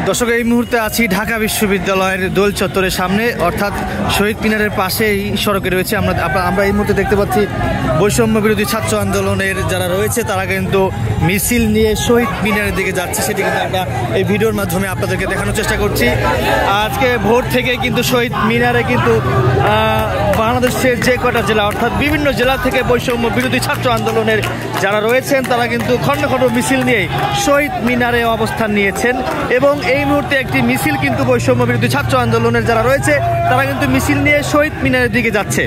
দর্শক, এই মুহূর্তে আছি ঢাকা বিশ্ববিদ্যালয়ের দোল চত্বরের সামনে, অর্থাৎ শহীদ মিনারের পাশেই সড়কে রয়েছে। আমরা এই মুহূর্তে দেখতে পাচ্ছি বৈষম্য বিরোধী ছাত্র আন্দোলনের যারা রয়েছে তারা কিন্তু মিছিল নিয়ে শহীদ মিনারের দিকে যাচ্ছে। সেটি কিন্তু আমরা এই ভিডিওর মাধ্যমে আপনাদেরকে দেখানোর চেষ্টা করছি। আজকে ভোর থেকে কিন্তু শহীদ মিনারে কিন্তু বাংলাদেশের যে কটা জেলা, অর্থাৎ বিভিন্ন জেলা থেকে বৈষম্য বিরোধী ছাত্র আন্দোলনের যারা রয়েছেন তারা কিন্তু খণ্ড খণ্ড মিছিল নিয়ে শহীদ মিনারে অবস্থান নিয়েছেন। এবং এই মুহূর্তে একটি মিছিল কিন্তু বৈষম্য বিরোধী ছাত্র আন্দোলনের যারা রয়েছে তারা কিন্তু মিছিল নিয়ে শহীদ মিনারের দিকে যাচ্ছে।